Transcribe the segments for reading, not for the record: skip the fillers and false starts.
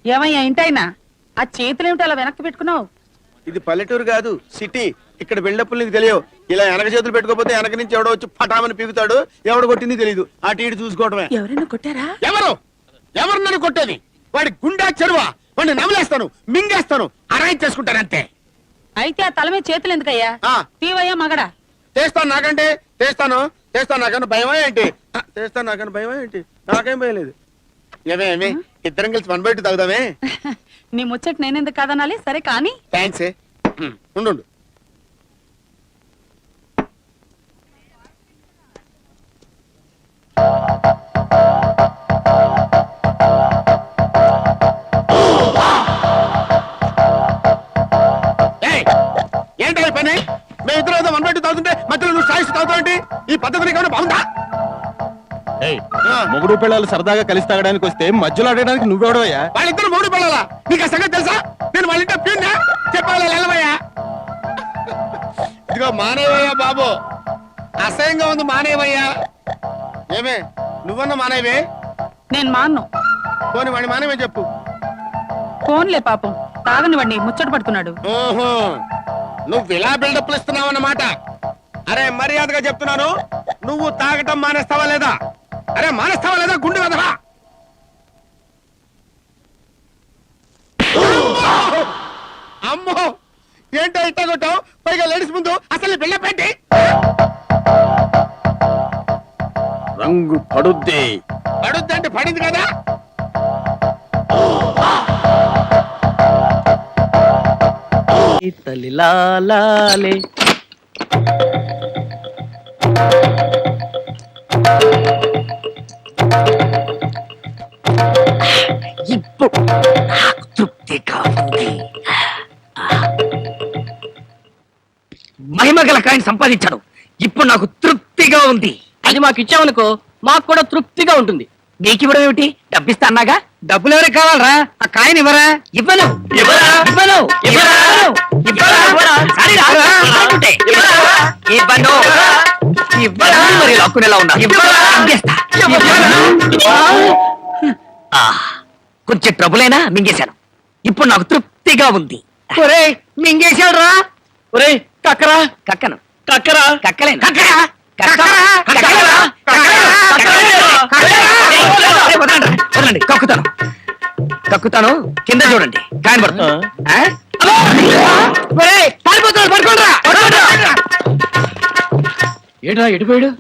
ఏమయ్యా ఇంటైనా ఆ చేతులేమిటి అలా వెనక్కి పెట్టుకున్నావు? ఇది పల్లెటూరు కాదు, సిటీ. ఇక్కడ బిల్డప్లు నీకు తెలియవు. ఇలా వెనక చేతులు పెట్టుకోపోతే వెనక నుంచి ఎవడో వచ్చి పటామని పీకుతాడు. ఎవడు కొట్టింది తెలియదు. ఆ టీడు చూసుకోవడమే. ఎవరైనా కొట్టారా? ఎవరు నన్ను కొట్టేది? వాడి గుండా చెరువా? వాడిని నమలేస్తాను, మింగేస్తాను, అరాయి చేసుకుంటానంతే. అయితే ఆ తల మీద చేతులు ఎందుకయ్యా? తీవయ్యా మగడా. చేస్తాను నాకంటే చేస్తాను నాకన్నా భయమా ఏంటి? చేస్తాను నాకన్నా భయమా ఏంటి? నాకేం భయం లేదు. ఏమే ఇద్దరం కలిసి 1 బయట తాగుదామే. నీ ముచ్చట నేనెందుకు కాదనాలి? సరే కానీ. థ్యాంక్స్. ఉండు. ఏంటి పని? మేము ఇద్దరు ఏదో 1 బయట తాగుతుంటే మధ్యలో నువ్వు సాయిస్తూ తాగుతావు. ఈ పద్ధతి నీకు బాగుందా? మొగుడు పిల్లలు సరదాగా కలిసి తాగడానికి వస్తే మధ్యలో ఆడడానికి నువ్వెవడవయ్యా? వాళ్ళిద్దరు మూడు పిల్లలా? నీకు ఆ సంగతి తెలుసా? నేను వాళ్ళ ఇంట్లో ప్యూన్నా? చెప్పాలి వెళ్ళవయ్యా. ఇదిగో మానేవయ్యా బాబు, అసహ్యంగా ఉంది, మానేవయ్యా. ఏమే నువ్వన్నా మానేవే? నేను మాన్ను. పోనీ వాడి మానేవే చెప్పు. ఫోన్లే పాపం, తాగని వాడిని ముచ్చట పడుతున్నాడు. ఓహో, నువ్వు ఇలా బిల్డప్లు ఇస్తున్నావు అన్నమాట. అరే మర్యాదగా చెప్తున్నాను, నువ్వు తాగటం మానేస్తావా లేదా? అరే మానేస్తావా లేదా? గుండె కదరా. అమ్మో, ఏంటో ఇట్టా కొట్టావు? పైగా లేడీస్ ముందు అసలు బిళ్ళ పెట్టి. రంగు పడుద్ది. పడుద్ది అంటే పడింది కదా. తల్లిలాలే ఇప్పుడు నాకు తృప్తిగా ఉంది. మహిమగల కాయని సంపాదించాడు. ఇప్పుడు నాకు తృప్తిగా ఉంది. అది మాకు ఇచ్చావనుకో మాకు కూడా తృప్తిగా ఉంటుంది. నీకు ఇవ్వడం ఏమిటి? డబ్బిస్తా అన్నాగా. డబ్బులు ఎవరికి కావాలరా? ఆ కాయని ఇవ్వరా? ఇవ్వను. మరి లాక్కునేలా ఉన్నా. కొంచెం ట్రబులైనా మింగేశాను. ఇప్పుడు నాకు తృప్తిగా ఉంది. ఒరే మింగేశాడు రా. ఒరే కక్కరా. కక్కను. కక్కరా. కక్కలేను. కక్కరా. కక్కుతాను. కింద చూడండి, కాయన పడుతుంది. ఏడా ఎడిపోయాడు?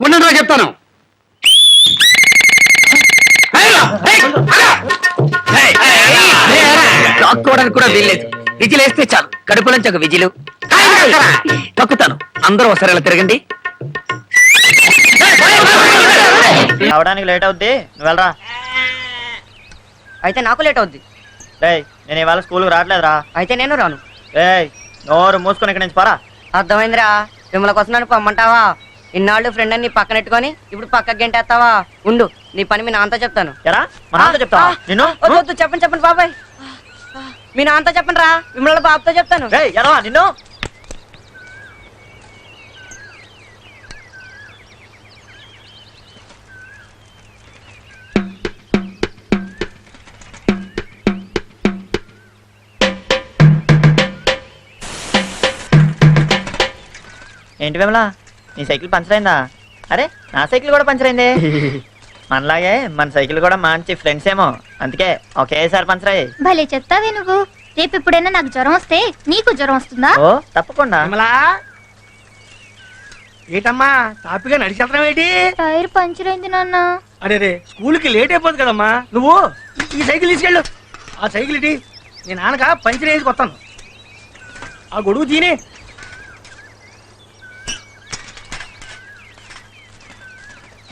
ఉండరా చెప్తాను. లాక్కోవడానికి కూడా వీల్లేదు. విజిలేస్తే చాలు, కడుపు నుంచి ఒక విజిలు. కక్కుతాను. అందరూ ఒకసారి ఇలా తిరగండి. రావడానికి లేట్ అవుద్ది, నువ్వు వెళ్ళరా. అయితే నాకు లేట్ అవుద్ది. నేను ఇవాళ స్కూల్కి రావట్లేదురా. అయితే నేను రాను. నోరు మూసుకొని ఇక్కడ నుంచి పోరా. అర్థమైందిరా. మిమ్మల్ని కోసం నన్ను పొమ్మంటావా? ఇన్నాళ్ళు ఫ్రెండ్ అని నీ పక్కన పెట్టుకొని ఇప్పుడు పక్కకి గంటేస్తావా? ఉండు, నీ పని మీ నాన్నతో చెప్తాను. ఎరా మా నాన్నతో చెప్తావా? నిన్ను వద్దు, చెప్పండి బాబాయ్. మీ నాన్నతో చెప్పండి రా. మిమ్మల్ని బాబుతో చెప్తాను. ఎరా నిన్ను. ఏంటి విమలా, నీ సైకిల్ పంచర్ అయిందా? అరే నా సైకిల్ కూడా పంచర్ అయింది. మనలాగే మన సైకిల్ కూడా మంచి ఫ్రెండ్స్ ఏమో, అందుకే ఒకేసారి పంచర్ అయ్యి. భలే చెప్తావే నువ్వు. రేపు ఎప్పుడైనా నాకు జ్వరం వస్తే నీకు జ్వరం వస్తుందా? ఓ తప్పకుండా. ఏటమ్మా తాపిగా నడిచేస్తాం ఏంటి? టైర్ పంచర్ అయింది నాన్న. అరే స్కూల్ కి లేట్ అయిపోతుంది కదమ్మా. నువ్వు ఈ సైకిల్ తీసుకెళ్ళు. ఆ సైకిల్ ఇటీ, నీ నాన్నగా పంచర్ వేసి కొత్తాను. ఆ గొడుగు తీనే.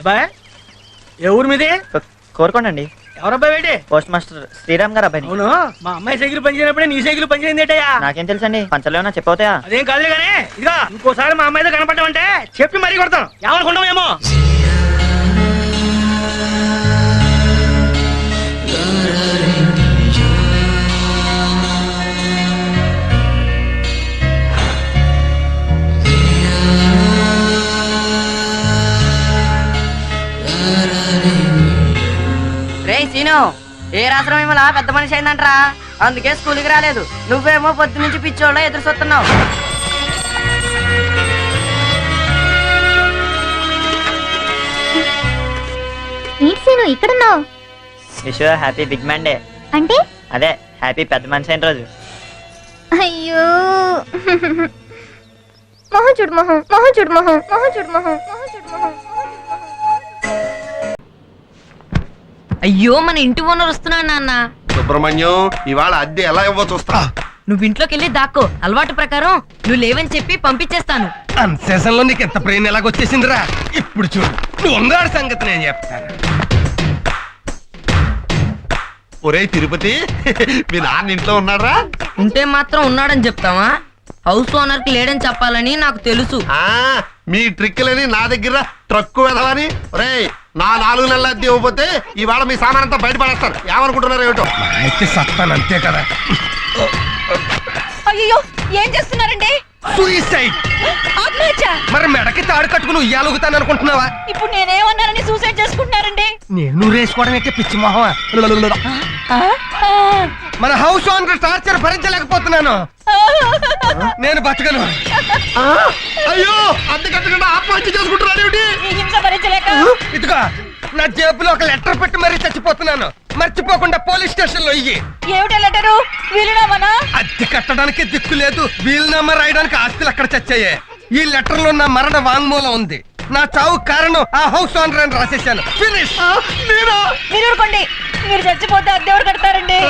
అబ్బాయి ఏ ఊరు మీది? కోరుకోండి. ఎవరబ్బాయి ఏంటి? పోస్ట్ మాస్టర్ శ్రీరామ్ గారు అబ్బాయి. అవును, మా అమ్మాయి సైకిల్ పనిచేయనప్పుడే నీ సైకిల్ పనిచేయింది ఏంటయ్యా? నాకేం తెలుసండి, పంచలేమన్నా చెప్పవుతాయా? అదేం కాదులే కానీ ఇదిగా ఇంకోసారి మా అమ్మాయితో కనపడ్డామంటే చెప్పి మరీ కొడతాను. ఏమనుకుంటామేమో. రే సీను, ఏ రాత్రం ఏమలా పెద్ద మనిషి అయిందంటరా, అందుకే స్కూల్కి రాలేదు. నువ్వేమో పొద్దు నుంచి పిచ్చోళ్ళ ఎదురు చూస్తున్నావు. ఏంటి సీను ఇక్కడున్నావు? Wish happy big man day. అంటే అదే హ్యాపీ పెద్ద మనిషి అయిన రోజు. అయ్యో మొహం చూడు, మొహం మొహం చూడు, మొహం మొహం చూడు, మొహం మొహం చూడు, మొహం. అయ్యో మన ఇంటి ఓనర్ వస్తున్నాడు నాన్న. సుబ్రహ్మణ్యం, ఇవాళ అద్దె ఎలా ఇవ్వ చూస్తా. నువ్వు ఇంట్లోకి వెళ్ళి దాక్కో. అలవాటు ప్రకారం నువ్వు లేవని చెప్పి పంపించేస్తాను. అన్సేషన్లో నీకు ఎంత ప్రేమ ఎలాగొచ్చేసిందిరా. ఇప్పుడు చూడు నువ్వు ఉంగాడి సంగతి నేను చెప్తాను. ఒరే తిరుపతి, మీ నాన్న ఇంట్లో ఉన్నారా? ఉంటే మాత్రం ఉన్నాడని చెప్తావా? హౌస్ ఓనర్ కి లేడని చెప్పాలని నాకు తెలుసు. ఆ మీ ట్రిక్లని నా దగ్గర ట్రక్కు వెదవని. ఒరే నా 4 నెలల అద్దె ఇవ్వకపోతే ఇవాళ మీ సామాన్ అంతా బయటపడేస్తారు. ఏమనుకుంటున్నారు ఏమిటో. అయితే సత్తాను అంతే కదా. అయ్యో ఏం చేస్తున్నారండి? సూయిసైడ్. మరి మెడకి తాడు కట్టుకుని ఉయ్యాలుగుతాను అనుకుంటున్నావా? ఇప్పుడు నేనేమన్నానని సూసైడ్ చేసుకుంటున్నారండి? నేను రేసుకోవడం అయితే పిచ్చి మొహమా. మన హౌస్ ఓనర్ టార్చర్ భరించలేకపోతున్నాను. నేను బతకను. అయ్యో అద్దె కట్టకుండా ఆత్మహత్య చేసుకుంటున్నారు ఏమిటి? ఈ హింస భరించలేక ఇదిగో నా జేబులో ఒక లెటర్ పెట్టి మరీ చచ్చిపోతున్నాను. మర్చిపోకుండా పోలీస్ స్టేషన్ లో ఇయ్యి. ఏమిటా లెటరు? వీలునామనా? అద్దె కట్టడానికి దిక్కు లేదు, వీలునామా రాయడానికి ఆస్తులు అక్కడ చచ్చాయే. ఈ లెటర్ లో నా మరణ వాంగ్మూలం ఉంది. నా చావు కారణం ఆ హౌస్ ఓనర్ అని రాసేసాను. ఫినిష్. మీరు ఊరుకోండి. మీరు చచ్చిపోతే అద్దెవరు కడతారండి?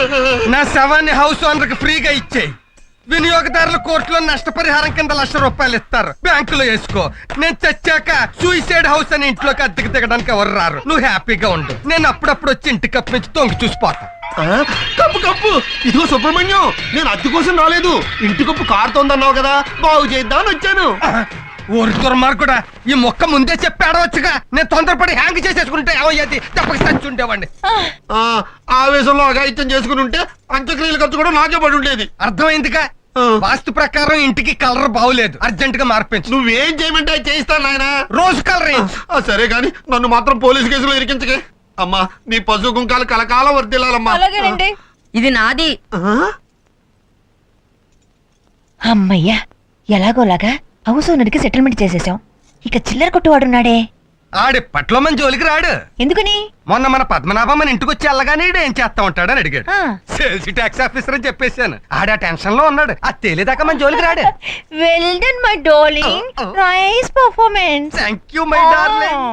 నా శవాన్ని హౌస్ ఓనర్ కి ఫ్రీగా ఇచ్చేయి. వినియోగదారుల కోర్టులో నష్టపరిహారం కింద ₹1,00,000 ఇస్తారు. బ్యాంకులో వేసుకో. నేను చచ్చాక సూసైడ్ హౌస్ అని ఇంట్లోకి అద్దెకి దిగడానికి ఎవరు రారు. నువ్వు హ్యాపీగా ఉండు. నేను అప్పుడప్పుడు వచ్చి ఇంటి కప్పు నుంచి తొంగి చూసిపోతా. Cup cup. ఇదిగో సుబ్రహ్మణ్యం, నేను అద్దె కోసం రాలేదు. ఇంటి కప్పు కారుతోందన్నావు కదా, బాగు చేద్దామని వచ్చాను. ఊరి దుర్మార్గుడా, ఈ మొక్క ముందే చెప్పి ఆడవచ్చుగా. నేను తొందరపడి హ్యాంగ్ చేసేసుకుంటే ఏమయ్యేది? తప్పక చచ్చుండేవాడిని. ఆవేశంలో అఘాయిత్యం చేసుకుని ఉంటే అంత్యక్రియల ఖర్చు కూడా నాకే పడి ఉండేది. అర్థమైందిగా. వాస్తు ప్రకారం ఇంటికి కలర్ బాగులేదు, అర్జెంట్ గా మార్పించు. నువ్వేం చేయమంటే అది చేయిస్తాను నాయన. రోజు కలర్ సరే గాని నన్ను మాత్రం పోలీసు కేసులో ఇరికించకే. అమ్మా నీ పశు కుంకాలు కలకాలం వర్దిల్లాలమ్మా. అలాగేనండి. ఇది నాది. అమ్మయ్యా, ఎలాగోలాగా హౌస్ ఓనర్కి సెటిల్మెంట్ చేసేసాం. ఇక చిల్లర కొట్టువాడున్నాడే, ఆడిప్పట్లో మన జోలికి రాడు. ఎందుకని? మొన్న మన పద్మనాభం మన ఇంటికి వచ్చి వెళ్ళగానే ఏం చేస్తా ఉంటాడని అడిగాడు. ఆ. సేల్స్ ట్యాక్స్ ఆఫీసర్ అని చెప్పేశాను. ఆడ టెన్షన్ లో ఉన్నాడు. అది తేలేదాకా మన జోలికి రాడు. Well done my darling, nice performance. Thank you my darling.